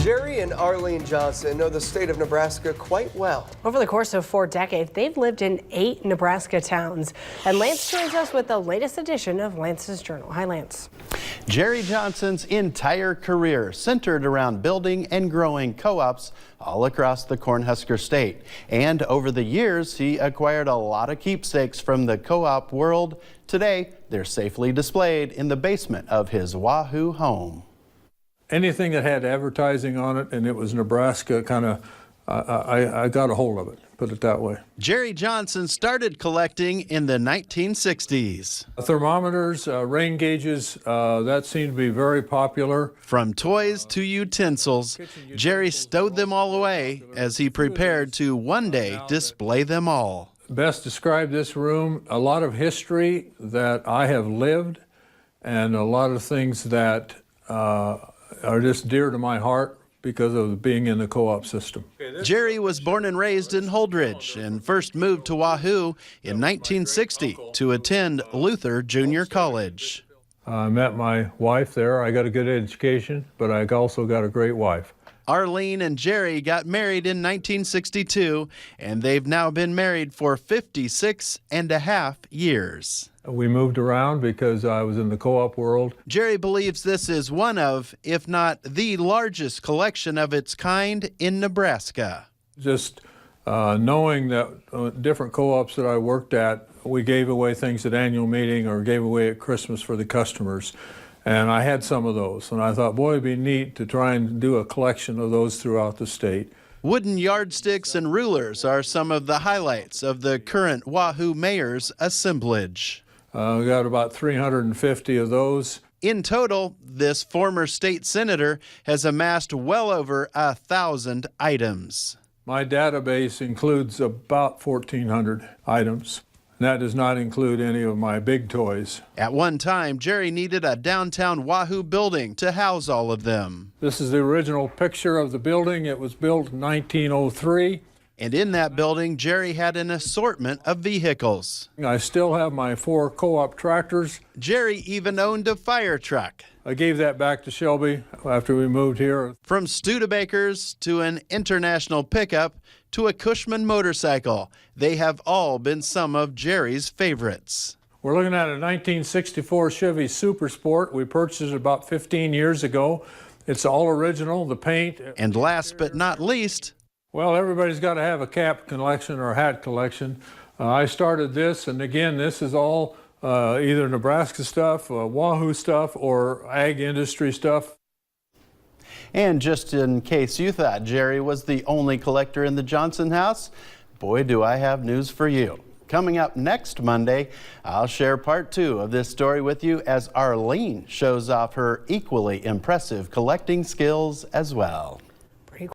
Jerry and Arlene Johnson know the state of Nebraska quite well. Over the course of 4 decades, they've lived in 8 Nebraska towns. And Lance joins us with the latest edition of Lance's Journal. Hi, Lance. Jerry Johnson's entire career centered around building and growing co-ops all across the Cornhusker state. And over the years, he acquired a lot of keepsakes from the co-op world. Today, they're safely displayed in the basement of his Wahoo home. Anything that had advertising on it and it was Nebraska, I got a hold of it, put it that way. Jerry Johnson started collecting in the 1960s. Thermometers, rain gauges, that seemed to be very popular. From toys to utensils, Jerry stowed them all away as he prepared to one day display them all. Best describe this room, a lot of history that I have lived and a lot of things that are just dear to my heart because of being in the co-op system. Jerry was born and raised in Holdridge and first moved to Wahoo in 1960 to attend Luther Junior College. I met my wife there. I got a good education, but I also got a great wife. Arlene and Jerry got married in 1962, and they've now been married for 56.5 years. We moved around because I was in the co-op world. Jerry believes this is one of, if not the largest collection of its kind in Nebraska. Just knowing that different co-ops that I worked at, we gave away things at annual meeting or gave away at Christmas for the customers. And I had some of those, and I thought, boy, it'd be neat to try and do a collection of those throughout the state. Wooden yardsticks and rulers are some of the highlights of the current Wahoo mayor's assemblage. We got about 350 of those. In total, this former state senator has amassed well over 1,000 items. My database includes about 1,400 items. And that does not include any of my big toys. At one time, Jerry needed a downtown Wahoo building to house all of them. This is the original picture of the building. It was built in 1903. And in that building, Jerry had an assortment of vehicles. I still have my 4 co-op tractors. Jerry even owned a fire truck. I gave that back to Shelby after we moved here. From Studebakers to an international pickup to a Cushman motorcycle, they have all been some of Jerry's favorites. We're looking at a 1964 Chevy Super Sport. We purchased it about 15 years ago. It's all original, the paint. And last but not least, well, everybody's got to have a cap collection or a hat collection. I started this, and again, this is all either Nebraska stuff, Wahoo stuff, or ag industry stuff. And just in case you thought Jerry was the only collector in the Johnson house, boy, do I have news for you. Coming up next Monday, I'll share part 2 of this story with you as Arlene shows off her equally impressive collecting skills as well.